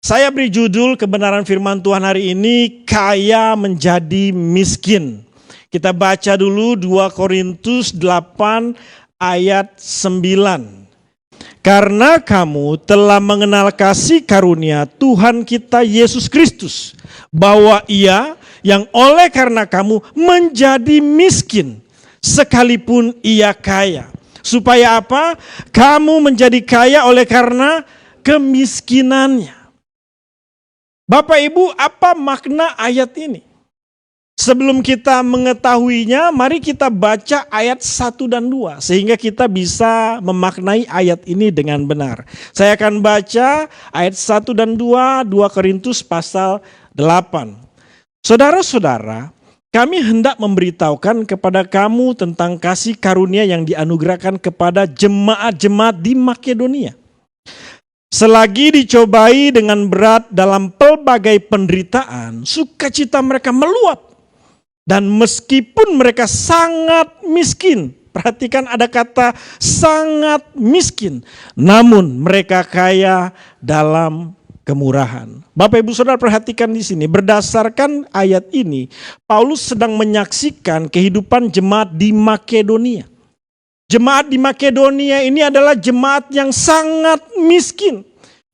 Saya beri judul kebenaran firman Tuhan hari ini, kaya menjadi miskin. Kita baca dulu 2 Korintus 8 ayat 9. Karena kamu telah mengenal kasih karunia Tuhan kita Yesus Kristus, bahwa Ia yang oleh karena kamu menjadi miskin, sekalipun Ia kaya. Supaya apa? Kamu menjadi kaya oleh karena kemiskinannya. Bapak Ibu, apa makna ayat ini? Sebelum kita mengetahuinya, mari kita baca ayat 1 dan 2. Sehingga kita bisa memaknai ayat ini dengan benar. Saya akan baca ayat 1 dan 2, 2 Korintus pasal 8. Saudara-saudara, kami hendak memberitahukan kepada kamu tentang kasih karunia yang dianugerahkan kepada jemaat-jemaat di Makedonia. Selagi dicobai dengan berat dalam pelbagai penderitaan, sukacita mereka meluap. Dan meskipun mereka sangat miskin, perhatikan ada kata sangat miskin, namun mereka kaya dalam kemurahan. Bapak Ibu Saudara perhatikan di sini, berdasarkan ayat ini, Paulus sedang menyaksikan kehidupan jemaat di Makedonia. Jemaat di Makedonia ini adalah jemaat yang sangat miskin.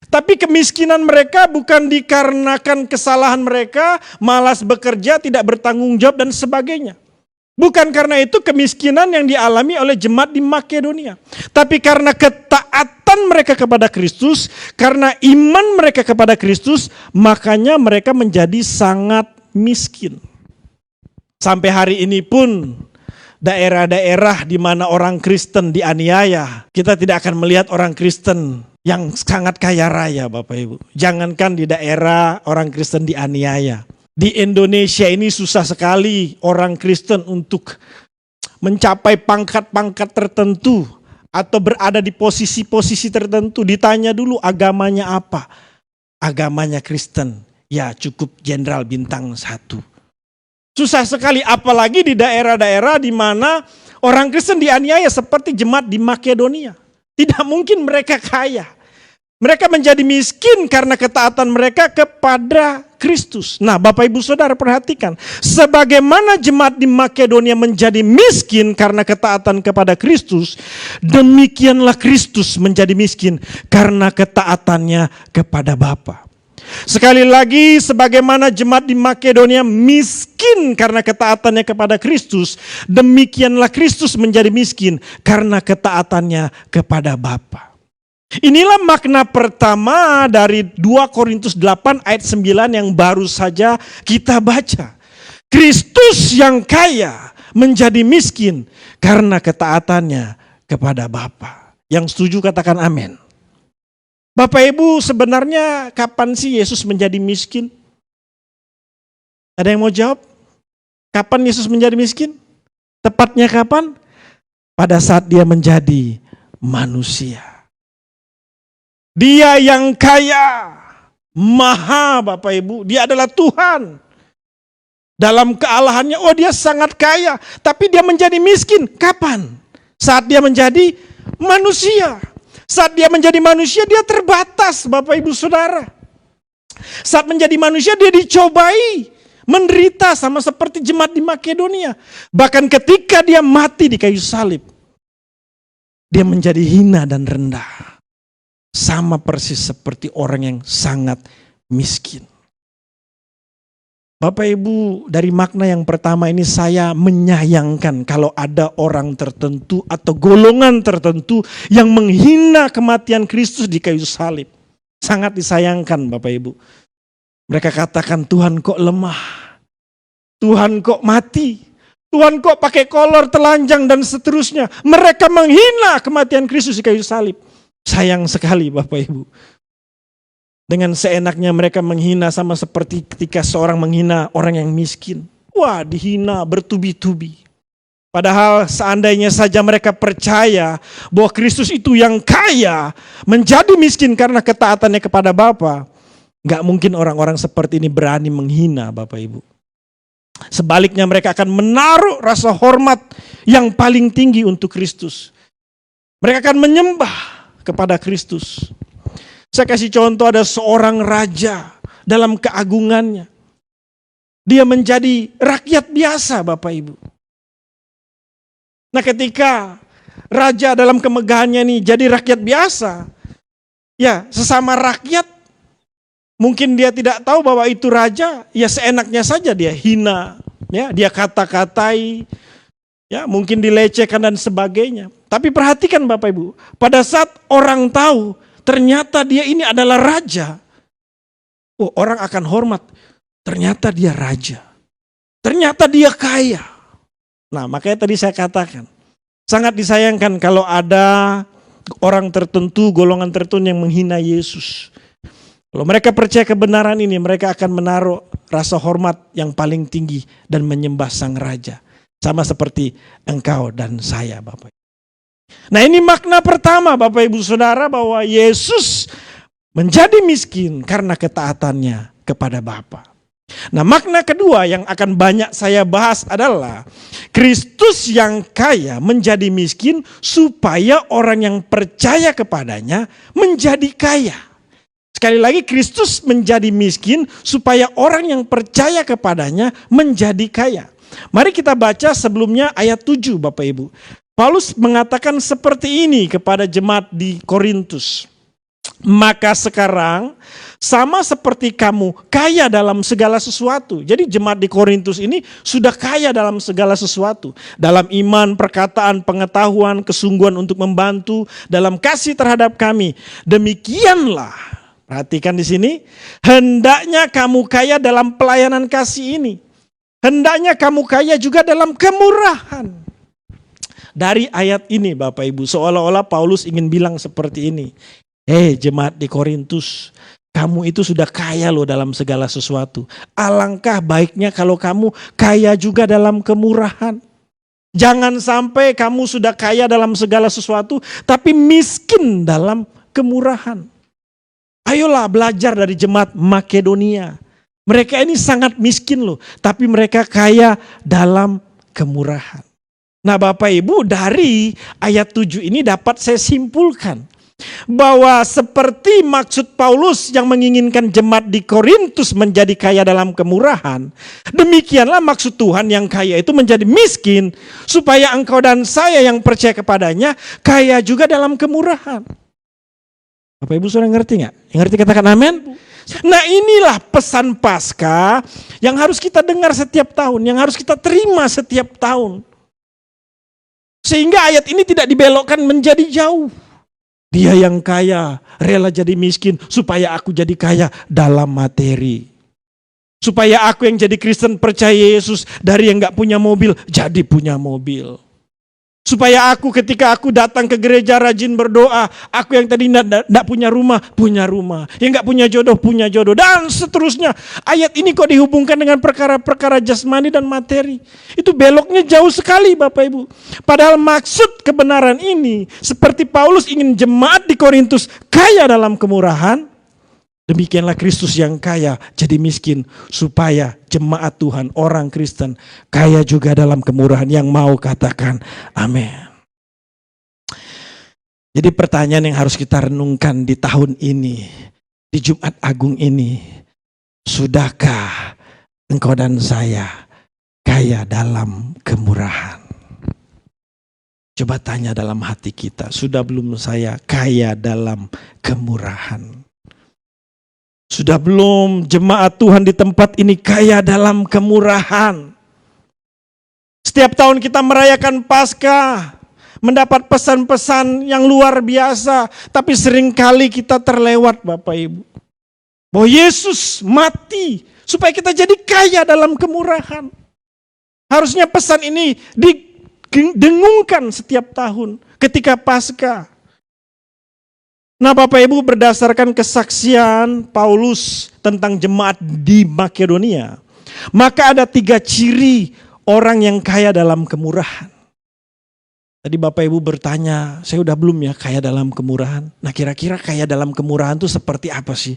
Tapi kemiskinan mereka bukan dikarenakan kesalahan mereka, malas bekerja, tidak bertanggung jawab dan sebagainya. Bukan karena itu kemiskinan yang dialami oleh jemaat di Makedonia. Tapi karena ketaatan mereka kepada Kristus, karena iman mereka kepada Kristus, makanya mereka menjadi sangat miskin. Sampai hari ini pun daerah-daerah di mana orang Kristen dianiaya, kita tidak akan melihat orang Kristen yang sangat kaya raya, Bapak Ibu. Jangankan di daerah orang Kristen dianiaya. Di Indonesia ini susah sekali orang Kristen untuk mencapai pangkat-pangkat tertentu atau berada di posisi-posisi tertentu. Ditanya dulu agamanya apa? Agamanya Kristen. Ya cukup jenderal bintang 1. Susah sekali, apalagi di daerah-daerah di mana orang Kristen dianiaya seperti jemaat di Makedonia. Tidak mungkin mereka kaya. Mereka menjadi miskin karena ketaatan mereka kepada Kristus. Nah, Bapak Ibu Saudara perhatikan, sebagaimana jemaat di Makedonia menjadi miskin karena ketaatan kepada Kristus, demikianlah Kristus menjadi miskin karena ketaatannya kepada Bapa. Sekali lagi, sebagaimana jemaat di Makedonia miskin karena ketaatannya kepada Kristus, demikianlah Kristus menjadi miskin karena ketaatannya kepada Bapa. Inilah makna pertama dari 2 Korintus 8 ayat 9 yang baru saja kita baca. Kristus yang kaya menjadi miskin karena ketaatannya kepada Bapa. Yang setuju katakan amin. Bapak Ibu, sebenarnya kapan sih Yesus menjadi miskin? Ada yang mau jawab? Kapan Yesus menjadi miskin? Tepatnya kapan? Pada saat dia menjadi manusia. Dia yang kaya, maha Bapak Ibu, dia adalah Tuhan. Dalam kealahannya, oh dia sangat kaya, tapi dia menjadi miskin. Kapan? Saat dia menjadi manusia. Saat dia menjadi manusia, dia terbatas, Bapak Ibu Saudara. Saat menjadi manusia, dia dicobai, menderita sama seperti jemaat di Makedonia. Bahkan ketika dia mati di kayu salib, dia menjadi hina dan rendah. Sama persis seperti orang yang sangat miskin. Bapak Ibu, dari makna yang pertama ini saya menyayangkan kalau ada orang tertentu atau golongan tertentu yang menghina kematian Kristus di kayu salib. Sangat disayangkan Bapak Ibu. Mereka katakan Tuhan kok lemah, Tuhan kok mati, Tuhan kok pakai kolor telanjang dan seterusnya. Mereka menghina kematian Kristus di kayu salib. Sayang sekali Bapak Ibu. Dengan seenaknya mereka menghina sama seperti ketika seorang menghina orang yang miskin. Wah, dihina bertubi-tubi. Padahal seandainya saja mereka percaya bahwa Kristus itu yang kaya menjadi miskin karena ketaatannya kepada Bapa, gak mungkin orang-orang seperti ini berani menghina Bapak Ibu. Sebaliknya mereka akan menaruh rasa hormat yang paling tinggi untuk Kristus. Mereka akan menyembah kepada Kristus. Saya kasih contoh, ada seorang raja dalam keagungannya. Dia menjadi rakyat biasa, Bapak Ibu. Nah, ketika raja dalam kemegahannya ini jadi rakyat biasa, ya sesama rakyat, mungkin dia tidak tahu bahwa itu raja, ya seenaknya saja dia hina, ya dia kata-katai, ya mungkin dilecehkan dan sebagainya. Tapi perhatikan Bapak Ibu, pada saat orang tahu ternyata dia ini adalah raja, oh orang akan hormat. Ternyata dia raja. Ternyata dia kaya. Nah, makanya tadi saya katakan, sangat disayangkan kalau ada orang tertentu, golongan tertentu yang menghina Yesus. Kalau mereka percaya kebenaran ini, mereka akan menaruh rasa hormat yang paling tinggi dan menyembah sang raja. Sama seperti engkau dan saya, Bapak. Nah, ini makna pertama, Bapak Ibu Saudara, bahwa Yesus menjadi miskin karena ketaatannya kepada Bapa. Nah, makna kedua yang akan banyak saya bahas adalah Kristus yang kaya menjadi miskin supaya orang yang percaya kepadanya menjadi kaya. Sekali lagi, Kristus menjadi miskin supaya orang yang percaya kepadanya menjadi kaya. Mari kita baca sebelumnya ayat 7, Bapak Ibu. Paulus mengatakan seperti ini kepada jemaat di Korintus. Maka sekarang sama seperti kamu kaya dalam segala sesuatu. Jadi jemaat di Korintus ini sudah kaya dalam segala sesuatu. Dalam iman, perkataan, pengetahuan, kesungguhan untuk membantu, dalam kasih terhadap kami. Demikianlah, perhatikan di sini, hendaknya kamu kaya dalam pelayanan kasih ini. Hendaknya kamu kaya juga dalam kemurahan. Dari ayat ini Bapak Ibu, seolah-olah Paulus ingin bilang seperti ini. Jemaat di Korintus, kamu itu sudah kaya loh dalam segala sesuatu. Alangkah baiknya kalau kamu kaya juga dalam kemurahan. Jangan sampai kamu sudah kaya dalam segala sesuatu, tapi miskin dalam kemurahan. Ayolah belajar dari jemaat Makedonia. Mereka ini sangat miskin loh, tapi mereka kaya dalam kemurahan. Nah Bapak Ibu, dari ayat 7 ini dapat saya simpulkan bahwa seperti maksud Paulus yang menginginkan jemaat di Korintus menjadi kaya dalam kemurahan, demikianlah maksud Tuhan yang kaya itu menjadi miskin supaya engkau dan saya yang percaya kepadanya kaya juga dalam kemurahan. Bapak Ibu sudah ngerti nggak? Yang ngerti katakan amin. Nah inilah pesan Paskah yang harus kita dengar setiap tahun, yang harus kita terima setiap tahun. Sehingga ayat ini tidak dibelokkan menjadi jauh. Dia yang kaya rela jadi miskin supaya aku jadi kaya dalam materi. Supaya aku yang jadi Kristen percaya Yesus dari yang gak punya mobil jadi punya mobil. Supaya aku ketika aku datang ke gereja rajin berdoa, aku yang tadi gak punya rumah, yang gak punya jodoh, punya jodoh, dan seterusnya. Ayat ini kok dihubungkan dengan perkara-perkara jasmani dan materi. Itu beloknya jauh sekali Bapak Ibu. Padahal maksud kebenaran ini, seperti Paulus ingin jemaat di Korintus kaya dalam kemurahan, demikianlah Kristus yang kaya jadi miskin supaya jemaat Tuhan, orang Kristen kaya juga dalam kemurahan. Yang mau katakan amin. Jadi pertanyaan yang harus kita renungkan di tahun ini, di Jumat Agung ini, sudahkah engkau dan saya kaya dalam kemurahan? Coba tanya dalam hati kita, sudah belum saya kaya dalam kemurahan? Sudah belum jemaat Tuhan di tempat ini kaya dalam kemurahan? Setiap tahun kita merayakan Paskah, mendapat pesan-pesan yang luar biasa, tapi seringkali kita terlewat Bapak Ibu. Bahwa Yesus mati supaya kita jadi kaya dalam kemurahan. Harusnya pesan ini didengungkan setiap tahun ketika Paskah. Nah Bapak Ibu, berdasarkan kesaksian Paulus tentang jemaat di Makedonia, maka ada 3 ciri orang yang kaya dalam kemurahan. Tadi Bapak Ibu bertanya, saya udah belum ya kaya dalam kemurahan? Nah kira-kira kaya dalam kemurahan itu seperti apa sih?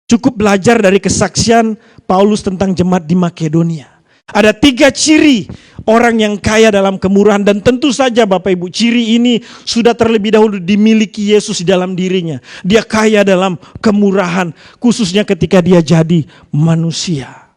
Cukup belajar dari kesaksian Paulus tentang jemaat di Makedonia. Ada 3 ciri orang yang kaya dalam kemurahan, dan tentu saja Bapak Ibu, ciri ini sudah terlebih dahulu dimiliki Yesus di dalam dirinya. Dia kaya dalam kemurahan, khususnya ketika dia jadi manusia.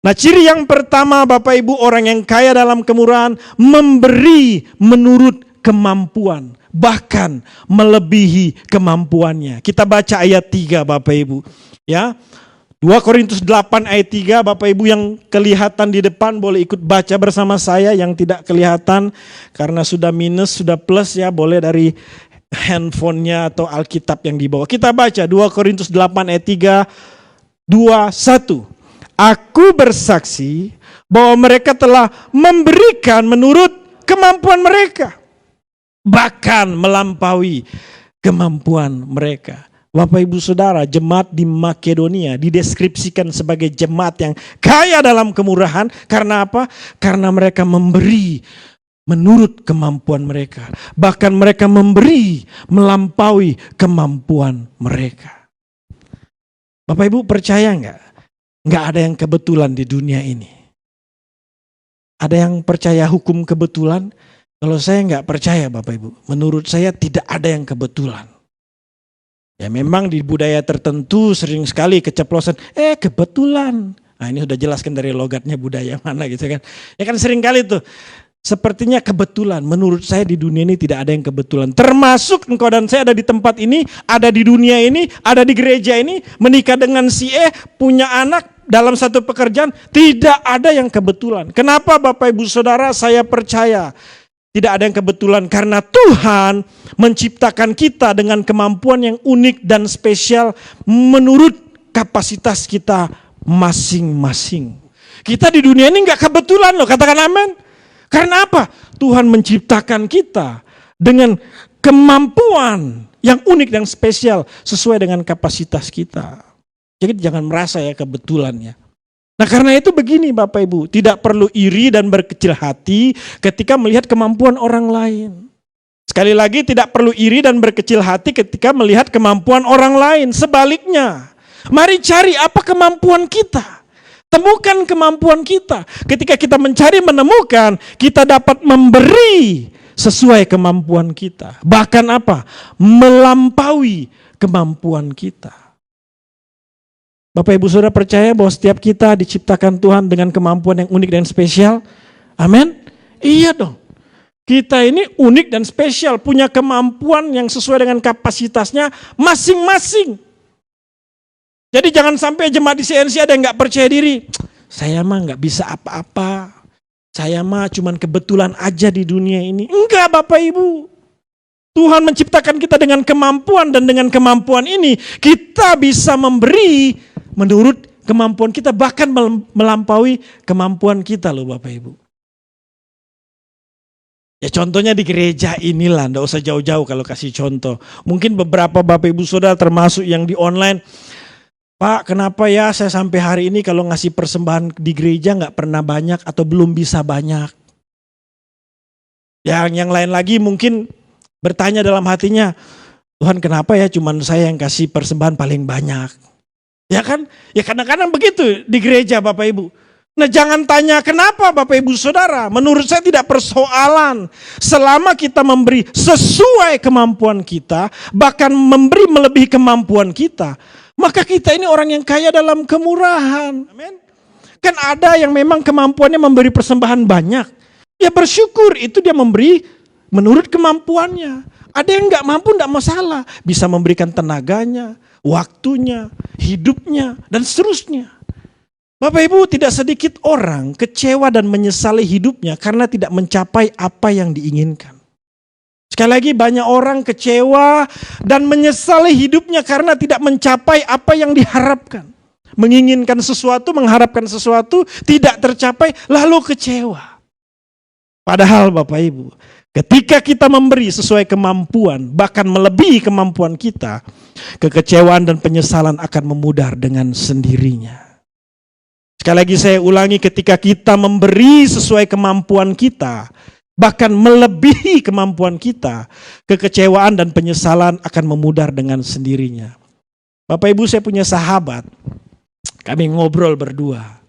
Nah, ciri yang pertama Bapak Ibu, orang yang kaya dalam kemurahan memberi menurut kemampuan, bahkan melebihi kemampuannya. Kita baca ayat 3 Bapak Ibu, ya. 2 Korintus 8 ayat 3, Bapak Ibu yang kelihatan di depan boleh ikut baca bersama saya, yang tidak kelihatan karena sudah minus, sudah plus ya, boleh dari handphonenya atau Alkitab yang dibawa. Kita baca 2 Korintus 8 ayat 3, 2, 1. Aku bersaksi bahwa mereka telah memberikan menurut kemampuan mereka, bahkan melampaui kemampuan mereka. Bapak Ibu Saudara, jemaat di Makedonia dideskripsikan sebagai jemaat yang kaya dalam kemurahan. Karena apa? Karena mereka memberi menurut kemampuan mereka. Bahkan mereka memberi melampaui kemampuan mereka. Bapak Ibu percaya enggak? Enggak ada yang kebetulan di dunia ini. Ada yang percaya hukum kebetulan? Kalau saya enggak percaya Bapak Ibu. Menurut saya tidak ada yang kebetulan. Ya memang di budaya tertentu sering sekali keceplosan, kebetulan. Nah ini sudah jelaskan dari logatnya budaya mana gitu kan. Ya kan sering kali tuh, sepertinya kebetulan. Menurut saya di dunia ini tidak ada yang kebetulan. Termasuk engkau dan saya ada di tempat ini, ada di dunia ini, ada di gereja ini, menikah dengan si punya anak dalam satu pekerjaan. Tidak ada yang kebetulan. Kenapa Bapak Ibu Saudara saya percaya? Tidak ada yang kebetulan karena Tuhan menciptakan kita dengan kemampuan yang unik dan spesial menurut kapasitas kita masing-masing. Kita di dunia ini enggak kebetulan loh, katakan amin. Karena apa? Tuhan menciptakan kita dengan kemampuan yang unik dan spesial sesuai dengan kapasitas kita. Jadi jangan merasa ya kebetulan ya. Nah karena itu begini Bapak Ibu, tidak perlu iri dan berkecil hati ketika melihat kemampuan orang lain. Sekali lagi tidak perlu iri dan berkecil hati ketika melihat kemampuan orang lain. Sebaliknya, mari cari apa kemampuan kita. Temukan kemampuan kita. Ketika kita mencari menemukan, kita dapat memberi sesuai kemampuan kita. Bahkan apa? Melampaui kemampuan kita. Bapak Ibu Saudara percaya bahwa setiap kita diciptakan Tuhan dengan kemampuan yang unik dan spesial? Amin? Iya dong. Kita ini unik dan spesial, punya kemampuan yang sesuai dengan kapasitasnya masing-masing. Jadi jangan sampai jemaat di CNC ada yang gak percaya diri. Saya mah gak bisa apa-apa. Saya mah cuman kebetulan aja di dunia ini. Enggak Bapak Ibu. Tuhan menciptakan kita dengan kemampuan, dan dengan kemampuan ini kita bisa memberi menurut kemampuan kita, bahkan melampaui kemampuan kita loh Bapak Ibu. Ya contohnya di gereja inilah, enggak usah jauh-jauh kalau kasih contoh. Mungkin beberapa Bapak Ibu Saudara termasuk yang di online, Pak kenapa ya saya sampai hari ini kalau ngasih persembahan di gereja nggak pernah banyak atau belum bisa banyak. Yang lain lagi mungkin bertanya dalam hatinya, Tuhan kenapa ya cuman saya yang kasih persembahan paling banyak. Ya kan? Ya kadang-kadang begitu di gereja Bapak Ibu. Nah jangan tanya kenapa Bapak Ibu Saudara. Menurut saya tidak persoalan. Selama kita memberi sesuai kemampuan kita, bahkan memberi melebihi kemampuan kita, maka kita ini orang yang kaya dalam kemurahan. Amin. Kan ada yang memang kemampuannya memberi persembahan banyak. Ya bersyukur, itu dia memberi menurut kemampuannya. Ada yang gak mampu gak masalah. Bisa memberikan tenaganya, waktunya, hidupnya, dan seterusnya. Bapak Ibu, tidak sedikit orang kecewa dan menyesali hidupnya karena tidak mencapai apa yang diinginkan. Sekali lagi banyak orang kecewa dan menyesali hidupnya karena tidak mencapai apa yang diharapkan. Menginginkan sesuatu, mengharapkan sesuatu, tidak tercapai, lalu kecewa. Padahal Bapak Ibu, ketika kita memberi sesuai kemampuan, bahkan melebihi kemampuan kita, kekecewaan dan penyesalan akan memudar dengan sendirinya. Sekali lagi saya ulangi, ketika kita memberi sesuai kemampuan kita, bahkan melebihi kemampuan kita, kekecewaan dan penyesalan akan memudar dengan sendirinya. Bapak Ibu, saya punya sahabat, kami ngobrol berdua.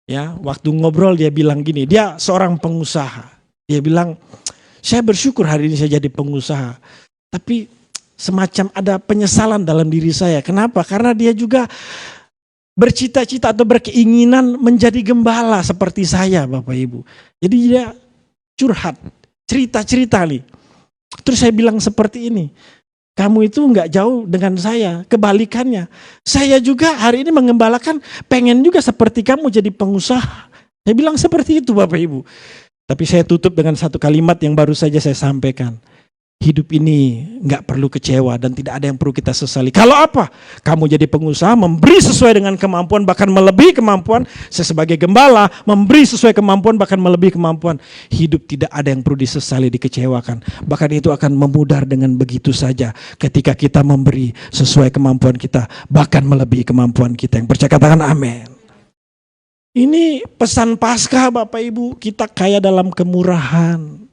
Ya, waktu ngobrol dia bilang gini, dia seorang pengusaha. Dia bilang, saya bersyukur hari ini saya jadi pengusaha. Tapi semacam ada penyesalan dalam diri saya. Kenapa? Karena dia juga bercita-cita atau berkeinginan menjadi gembala seperti saya, Bapak Ibu. Jadi dia curhat, cerita-cerita nih. Terus saya bilang seperti ini, kamu itu nggak jauh dengan saya, kebalikannya. Saya juga hari ini mengembalakan, pengen juga seperti kamu jadi pengusaha. Saya bilang seperti itu Bapak Ibu. Tapi saya tutup dengan satu kalimat yang baru saja saya sampaikan. Hidup ini nggak perlu kecewa dan tidak ada yang perlu kita sesali. Kalau apa? Kamu jadi pengusaha, memberi sesuai dengan kemampuan, bahkan melebihi kemampuan. Saya sebagai gembala, memberi sesuai kemampuan, bahkan melebihi kemampuan. Hidup tidak ada yang perlu disesali, dikecewakan. Bahkan itu akan memudar dengan begitu saja. Ketika kita memberi sesuai kemampuan kita, bahkan melebihi kemampuan kita. Yang percaya katakan amin. Ini pesan Paskah Bapak Ibu, kita kaya dalam kemurahan.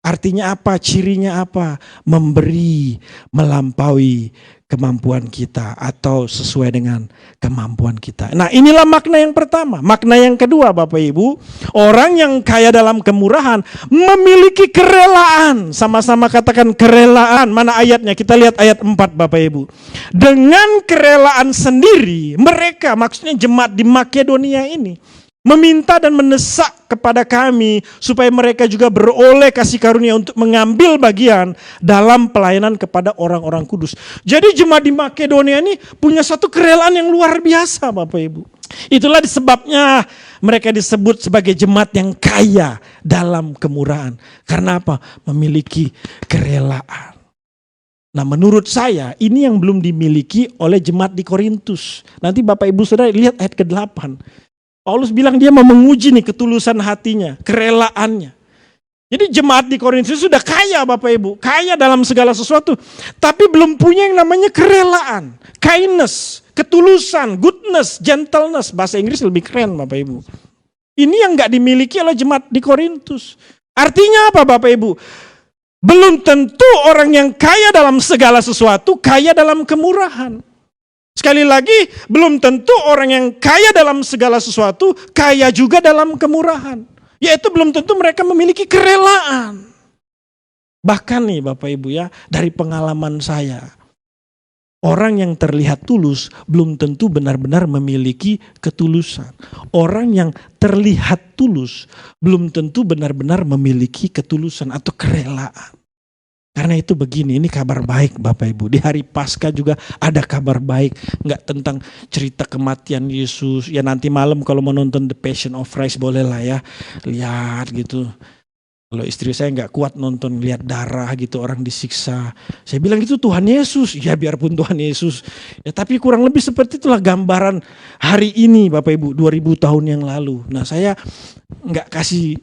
Artinya apa? Cirinya apa? Memberi melampaui kemampuan kita atau sesuai dengan kemampuan kita. Nah, inilah makna yang pertama. Makna yang kedua Bapak Ibu, orang yang kaya dalam kemurahan memiliki kerelaan. Sama-sama katakan kerelaan. Mana ayatnya? Kita lihat ayat 4 Bapak Ibu. Dengan kerelaan sendiri mereka, maksudnya jemaat di Makedonia ini, meminta dan mendesak kepada kami supaya mereka juga beroleh kasih karunia untuk mengambil bagian dalam pelayanan kepada orang-orang kudus. Jadi jemaat di Makedonia ini punya satu kerelaan yang luar biasa Bapak Ibu. Itulah sebabnya mereka disebut sebagai jemaat yang kaya dalam kemurahan. Karena apa? Memiliki kerelaan. Nah, menurut saya ini yang belum dimiliki oleh jemaat di Korintus. Nanti Bapak Ibu Saudara lihat ayat ke-8. Paulus bilang dia mau menguji nih ketulusan hatinya, kerelaannya. Jadi jemaat di Korintus sudah kaya Bapak Ibu, kaya dalam segala sesuatu. Tapi belum punya yang namanya kerelaan, kindness, ketulusan, goodness, gentleness. Bahasa Inggris lebih keren Bapak Ibu. Ini yang gak dimiliki oleh jemaat di Korintus. Artinya apa Bapak Ibu? Belum tentu orang yang kaya dalam segala sesuatu, kaya dalam kemurahan. Sekali lagi, belum tentu orang yang kaya dalam segala sesuatu, kaya juga dalam kemurahan. Yaitu belum tentu mereka memiliki kerelaan. Bahkan nih Bapak Ibu ya, dari pengalaman saya, orang yang terlihat tulus belum tentu benar-benar memiliki ketulusan. Orang yang terlihat tulus belum tentu benar-benar memiliki ketulusan atau kerelaan. Karena itu begini, ini kabar baik Bapak Ibu. Di hari Paskah juga ada kabar baik. Enggak tentang cerita kematian Yesus. Ya nanti malam kalau mau nonton The Passion of Christ boleh lah ya. Lihat gitu. Kalau istri saya enggak kuat nonton, lihat darah gitu, orang disiksa. Saya bilang itu Tuhan Yesus. Ya biarpun Tuhan Yesus. Ya tapi kurang lebih seperti itulah gambaran hari ini Bapak Ibu, 2000 tahun yang lalu. Nah saya enggak kasih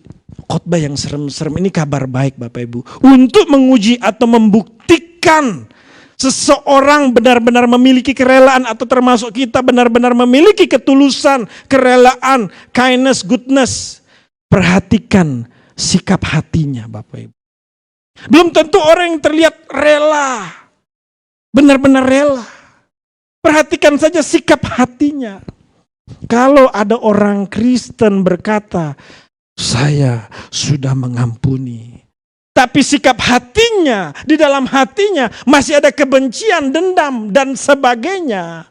khotbah yang serem-serem, ini kabar baik Bapak Ibu. Untuk menguji atau membuktikan seseorang benar-benar memiliki kerelaan atau termasuk kita benar-benar memiliki ketulusan, kerelaan, kindness, goodness. Perhatikan sikap hatinya Bapak Ibu. Belum tentu orang yang terlihat rela, benar-benar rela. Perhatikan saja sikap hatinya. Kalau ada orang Kristen berkata, saya sudah mengampuni. Tapi sikap hatinya, di dalam hatinya masih ada kebencian, dendam, dan sebagainya.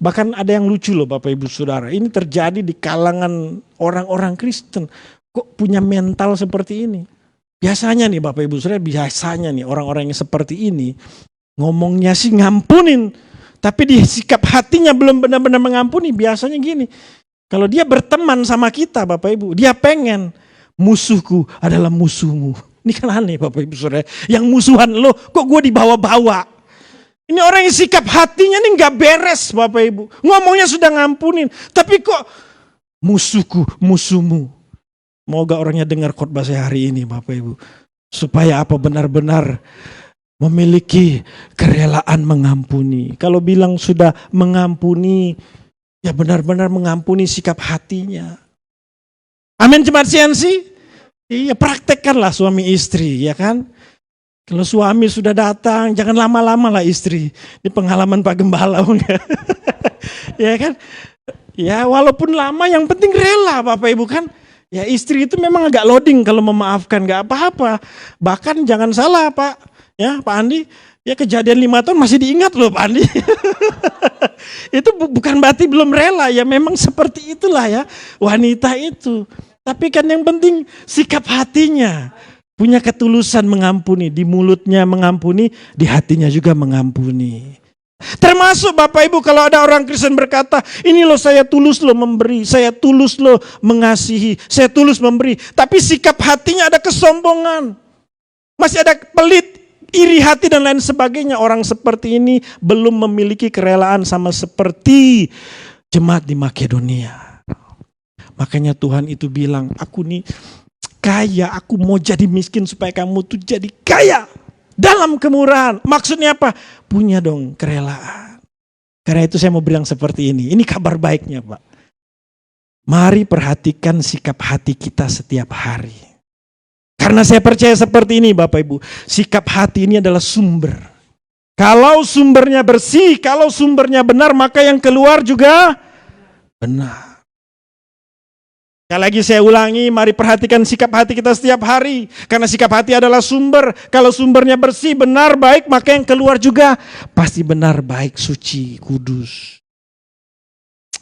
Bahkan ada yang lucu loh Bapak Ibu Saudara. Ini terjadi di kalangan orang-orang Kristen. Kok punya mental seperti ini? Biasanya nih Bapak Ibu Saudara, biasanya nih orang-orang yang seperti ini, ngomongnya sih ngampunin. Tapi di sikap hatinya belum benar-benar mengampuni. Biasanya gini. Kalau dia berteman sama kita Bapak Ibu, dia pengen musuhku adalah musuhmu. Ini kan aneh Bapak Ibu Saudara. Yang musuhan lo, kok gue dibawa-bawa. Ini orang yang sikap hatinya nih gak beres Bapak Ibu. Ngomongnya sudah ngampunin, tapi kok musuhku, musuhmu. Moga orangnya dengar khotbah saya hari ini Bapak Ibu. Supaya apa benar-benar memiliki kerelaan mengampuni. Kalau bilang sudah mengampuni, ya benar-benar mengampuni sikap hatinya. Amin jemaat CNC? Iya, praktekkanlah suami istri, ya kan? Kalau suami sudah datang, jangan lama-lama lah istri. Ini pengalaman Pak Gembala. Ya kan? Ya walaupun lama yang penting rela Bapak Ibu kan. Ya istri itu memang agak loading kalau memaafkan, gak apa-apa. Bahkan jangan salah Pak, ya Pak Andi, ya kejadian 5 tahun masih diingat loh Pak Andi. Itu bukan berarti belum rela, ya memang seperti itulah ya wanita itu. Tapi kan yang penting sikap hatinya, punya ketulusan mengampuni, di mulutnya mengampuni, di hatinya juga mengampuni. Termasuk Bapak Ibu kalau ada orang Kristen berkata, ini loh saya tulus loh memberi, saya tulus loh mengasihi, saya tulus memberi. Tapi sikap hatinya ada kesombongan, masih ada pelit, iri hati dan lain sebagainya. Orang seperti ini belum memiliki kerelaan sama seperti jemaat di Makedonia. Makanya Tuhan itu bilang, aku nih kaya, aku mau jadi miskin supaya kamu tuh jadi kaya. Dalam kemurahan, maksudnya apa? Punya dong kerelaan. Karena itu saya mau bilang seperti ini. Ini kabar baiknya Pak. Mari perhatikan sikap hati kita setiap hari. Karena saya percaya seperti ini Bapak Ibu. Sikap hati ini adalah sumber. Kalau sumbernya bersih, kalau sumbernya benar, maka yang keluar juga benar. Sekali lagi saya ulangi, mari perhatikan sikap hati kita setiap hari. Karena sikap hati adalah sumber. Kalau sumbernya bersih, benar, baik, maka yang keluar juga pasti benar, baik, suci, kudus.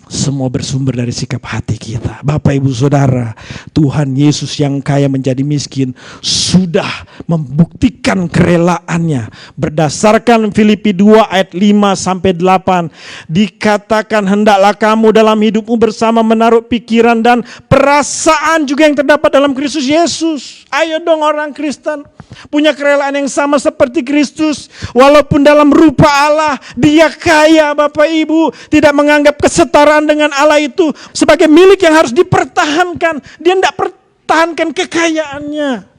Semua bersumber dari sikap hati kita. Bapak Ibu Saudara, Tuhan Yesus yang kaya menjadi miskin sudah membuktikan kerelaannya. Berdasarkan Filipi 2 ayat 5-8 dikatakan, hendaklah kamu dalam hidupmu bersama menaruh pikiran dan perasaan juga yang terdapat dalam Kristus Yesus. Ayo dong orang Kristen, punya kerelaan yang sama seperti Kristus. Walaupun dalam rupa Allah, dia kaya Bapak Ibu, tidak menganggap kesetaraan dengan Allah itu sebagai milik yang harus dipertahankan. Dia tidak pertahankan kekayaannya.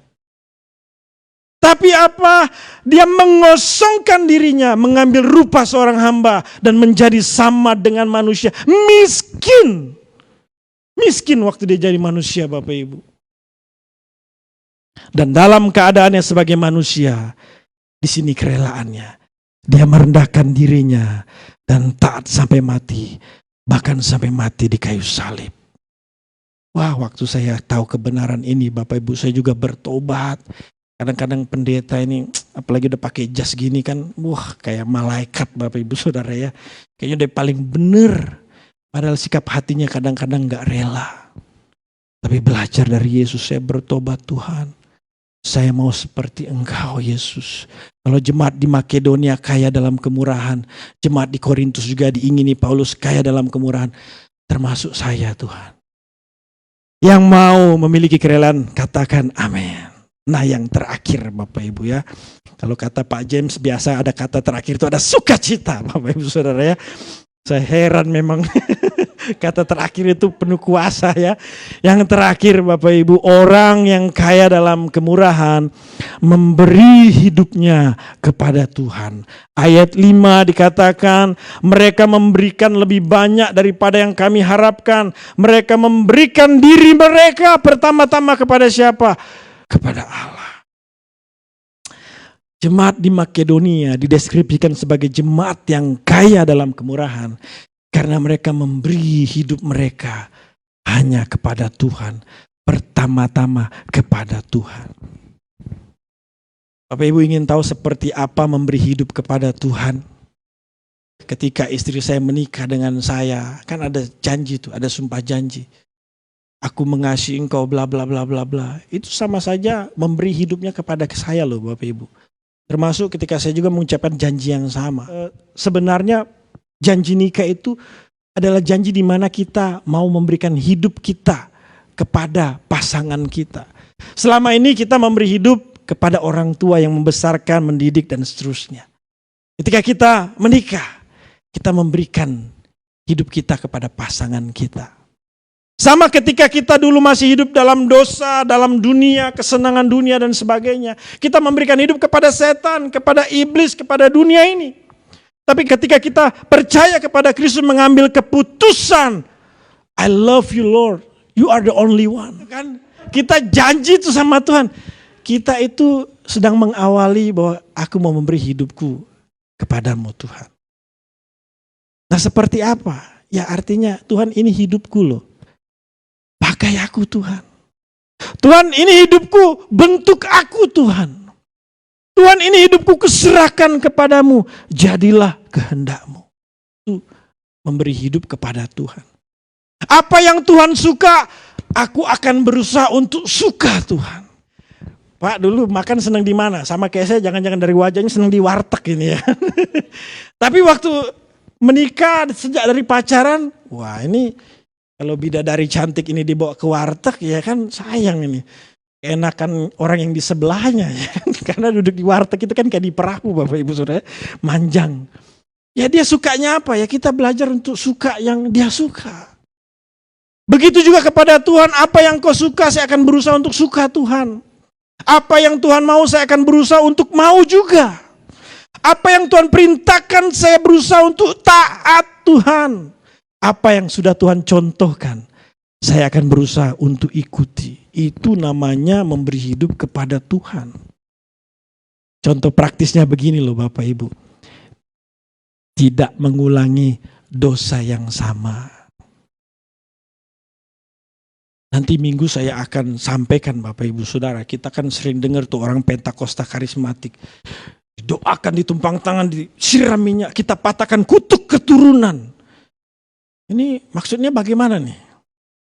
Tapi apa? Dia mengosongkan dirinya, mengambil rupa seorang hamba dan menjadi sama dengan manusia. Miskin. Miskin waktu dia jadi manusia Bapak Ibu. Dan dalam keadaannya sebagai manusia, di sini kerelaannya. Dia merendahkan dirinya dan taat sampai mati. Bahkan sampai mati di kayu salib. Wah, waktu saya tahu kebenaran ini Bapak Ibu, saya juga bertobat. Kadang-kadang pendeta ini, apalagi udah pakai jas gini kan, wah kayak malaikat Bapak Ibu Saudara ya. Kayaknya udah paling bener. Padahal sikap hatinya kadang-kadang gak rela. Tapi belajar dari Yesus, saya bertobat, Tuhan. Saya mau seperti Engkau Yesus. Kalau jemaat di Makedonia kaya dalam kemurahan, jemaat di Korintus juga diingini Paulus kaya dalam kemurahan, termasuk saya Tuhan. Yang mau memiliki kerelaan katakan amin. Nah yang terakhir Bapak Ibu ya, kalau kata Pak James biasa ada kata terakhir itu ada sukacita Bapak Ibu Saudara ya. Saya heran memang kata terakhir itu penuh kuasa ya. Yang terakhir Bapak Ibu, orang yang kaya dalam kemurahan memberi hidupnya kepada Tuhan. Ayat 5 dikatakan mereka memberikan lebih banyak daripada yang kami harapkan. Mereka memberikan diri mereka pertama-tama kepada siapa? Kepada Allah. Jemaat di Makedonia dideskripsikan sebagai jemaat yang kaya dalam kemurahan. Karena mereka memberi hidup mereka hanya kepada Tuhan. Pertama-tama kepada Tuhan. Bapak Ibu ingin tahu seperti apa memberi hidup kepada Tuhan? Ketika istri saya menikah dengan saya, kan ada janji tuh, ada sumpah janji. Aku mengasihi engkau bla bla bla bla bla. Itu sama saja memberi hidupnya kepada saya loh Bapak Ibu. Termasuk ketika saya juga mengucapkan janji yang sama. Sebenarnya janji nikah itu adalah janji di mana kita mau memberikan hidup kita kepada pasangan kita. Selama ini kita memberi hidup kepada orang tua yang membesarkan, mendidik dan seterusnya. Ketika kita menikah, kita memberikan hidup kita kepada pasangan kita. Sama ketika kita dulu masih hidup dalam dosa, dalam dunia, kesenangan dunia dan sebagainya. Kita memberikan hidup kepada setan, kepada iblis, kepada dunia ini. Tapi ketika kita percaya kepada Kristus, mengambil keputusan, I love you Lord, you are the only one. Kan? Kita janji itu sama Tuhan. Kita itu sedang mengawali bahwa aku mau memberi hidupku kepadamu Tuhan. Nah seperti apa? Ya artinya Tuhan ini hidupku loh. Pakai aku Tuhan. Tuhan ini hidupku, bentuk aku Tuhan. Tuhan ini hidupku kuserahkan kepadamu. Jadilah kehendakmu. Itu memberi hidup kepada Tuhan. Apa yang Tuhan suka, aku akan berusaha untuk suka Tuhan. Pak dulu makan senang di mana? Sama kayak saya, jangan-jangan dari wajahnya senang di warteg ini ya. Tapi waktu menikah sejak dari pacaran, wah ini kalau bidadari cantik ini dibawa ke warteg ya kan sayang ini. Enakan orang yang di sebelahnya ya. Karena duduk di warteg itu kan kayak di perahu Bapak Ibu Saudara, manjang. Ya dia sukanya apa ya, kita belajar untuk suka yang dia suka. Begitu juga kepada Tuhan, apa yang kau suka saya akan berusaha untuk suka Tuhan. Apa yang Tuhan mau saya akan berusaha untuk mau juga. Apa yang Tuhan perintahkan saya berusaha untuk taat Tuhan. Apa yang sudah Tuhan contohkan saya akan berusaha untuk ikuti. Itu namanya memberi hidup kepada Tuhan. Contoh praktisnya begini loh Bapak Ibu. Tidak mengulangi dosa yang sama. Nanti minggu saya akan sampaikan Bapak Ibu Saudara, kita kan sering dengar tuh orang Pentakosta karismatik. Doakan, ditumpang tangan, disiram minyak, kita patahkan kutuk keturunan. Ini maksudnya bagaimana nih?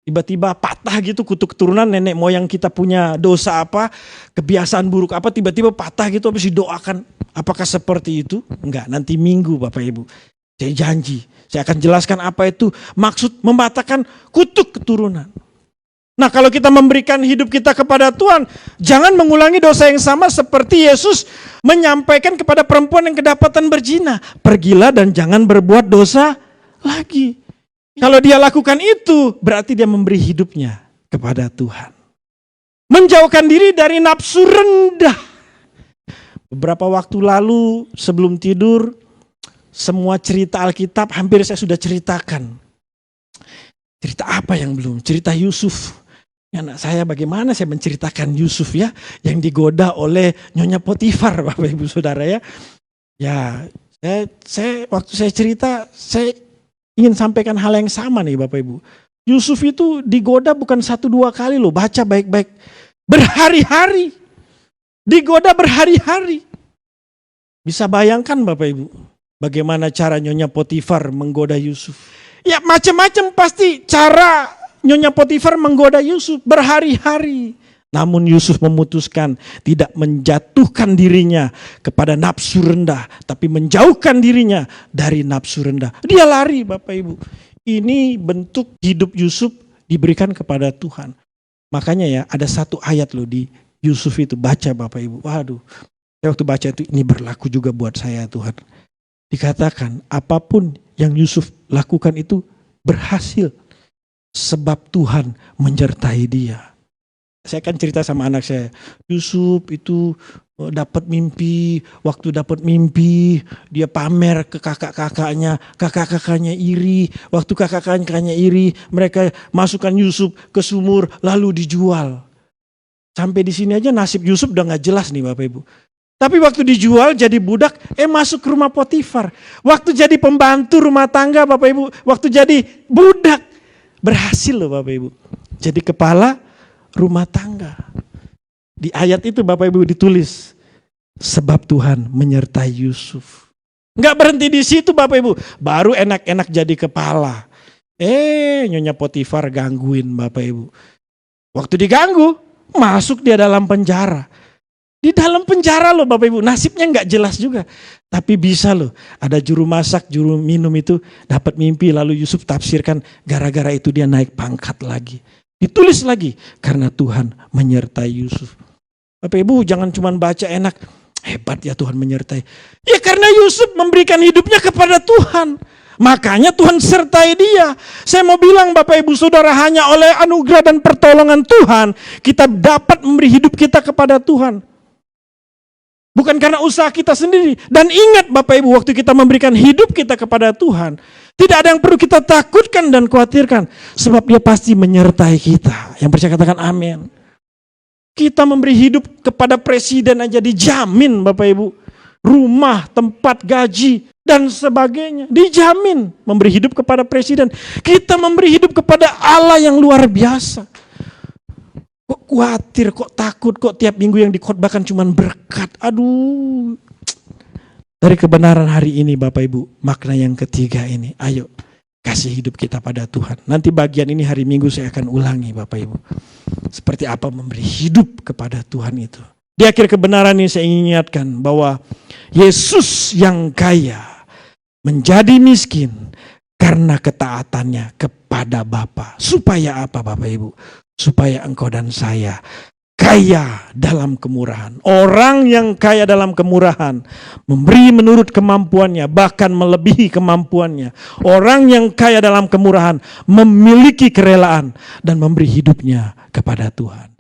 Tiba-tiba patah gitu kutuk keturunan, nenek moyang kita punya dosa apa, kebiasaan buruk apa, tiba-tiba patah gitu habis didoakan. Apakah seperti itu? Enggak, nanti minggu Bapak Ibu. Saya janji, saya akan jelaskan apa itu maksud mematahkan kutuk keturunan. Nah kalau kita memberikan hidup kita kepada Tuhan, jangan mengulangi dosa yang sama seperti Yesus menyampaikan kepada perempuan yang kedapatan berzina. Pergilah dan jangan berbuat dosa lagi. Kalau dia lakukan itu, berarti dia memberi hidupnya kepada Tuhan. Menjauhkan diri dari nafsu rendah. Beberapa waktu lalu sebelum tidur, semua cerita Alkitab hampir saya sudah ceritakan. Cerita apa yang belum? Cerita Yusuf. Anak saya bagaimana saya menceritakan Yusuf ya, yang digoda oleh Nyonya Potifar Bapak Ibu Saudara ya. Ya, saya waktu saya cerita, saya ingin sampaikan hal yang sama nih Bapak Ibu. Yusuf itu digoda bukan 1-2 kali loh, baca baik-baik. Berhari-hari. Digoda berhari-hari. Bisa bayangkan Bapak Ibu, bagaimana cara Nyonya Potifar menggoda Yusuf. Ya macam-macam pasti cara Nyonya Potifar menggoda Yusuf berhari-hari. Namun Yusuf memutuskan tidak menjatuhkan dirinya kepada nafsu rendah, tapi menjauhkan dirinya dari nafsu rendah. Dia lari Bapak Ibu. Ini bentuk hidup Yusuf diberikan kepada Tuhan. Makanya ya ada satu ayat loh di Yusuf itu, baca Bapak Ibu. Waduh, saya waktu baca itu ini berlaku juga buat saya Tuhan. Dikatakan apapun yang Yusuf lakukan itu berhasil. Sebab Tuhan menyertai dia. Saya akan cerita sama anak saya. Yusuf itu dapat mimpi. Waktu dapat mimpi dia pamer ke kakak-kakaknya. Kakak-kakaknya iri. Waktu kakak-kakaknya iri, mereka masukkan Yusuf ke sumur lalu dijual. Sampai di sini aja nasib Yusuf udah gak jelas nih Bapak Ibu. Tapi waktu dijual jadi budak, masuk ke rumah Potifar. Waktu jadi pembantu rumah tangga Bapak Ibu. Waktu jadi budak. Berhasil loh Bapak Ibu. Jadi kepala rumah tangga. Di ayat itu Bapak Ibu ditulis. Sebab Tuhan menyertai Yusuf. Enggak berhenti di situ Bapak Ibu. Baru enak-enak jadi kepala. Nyonya Potifar gangguin Bapak Ibu. Waktu diganggu, masuk dia dalam penjara. Di dalam penjara loh Bapak Ibu, nasibnya nggak jelas juga. Tapi bisa loh, ada juru masak, juru minum itu dapat mimpi lalu Yusuf tafsirkan gara-gara itu dia naik pangkat lagi. Ditulis lagi, karena Tuhan menyertai Yusuf. Bapak Ibu jangan cuma baca enak, hebat ya Tuhan menyertai. Ya karena Yusuf memberikan hidupnya kepada Tuhan. Makanya Tuhan sertai dia. Saya mau bilang Bapak Ibu Saudara, hanya oleh anugerah dan pertolongan Tuhan kita dapat memberi hidup kita kepada Tuhan. Bukan karena usaha kita sendiri. Dan ingat Bapak Ibu, waktu kita memberikan hidup kita kepada Tuhan, tidak ada yang perlu kita takutkan dan khawatirkan. Sebab dia pasti menyertai kita. Yang percaya katakan amin. Kita memberi hidup kepada presiden aja dijamin Bapak Ibu. Rumah, tempat, gaji. dan sebagainya. Dijamin memberi hidup kepada presiden. Kita memberi hidup kepada Allah yang luar biasa. Kok khawatir, kok takut, kok tiap minggu yang dikhotbahkan cuman berkat. Aduh. Dari kebenaran hari ini Bapak Ibu, makna yang ketiga ini, ayo kasih hidup kita pada Tuhan. Nanti bagian ini hari Minggu saya akan ulangi Bapak Ibu. Seperti apa memberi hidup kepada Tuhan itu. Di akhir kebenaran ini saya ingin ingatkan bahwa Yesus yang kaya menjadi miskin karena ketaatannya kepada Bapa. Supaya apa Bapak Ibu? Supaya engkau dan saya kaya dalam kemurahan. Orang yang kaya dalam kemurahan memberi menurut kemampuannya, bahkan melebihi kemampuannya. Orang yang kaya dalam kemurahan memiliki kerelaan dan memberi hidupnya kepada Tuhan.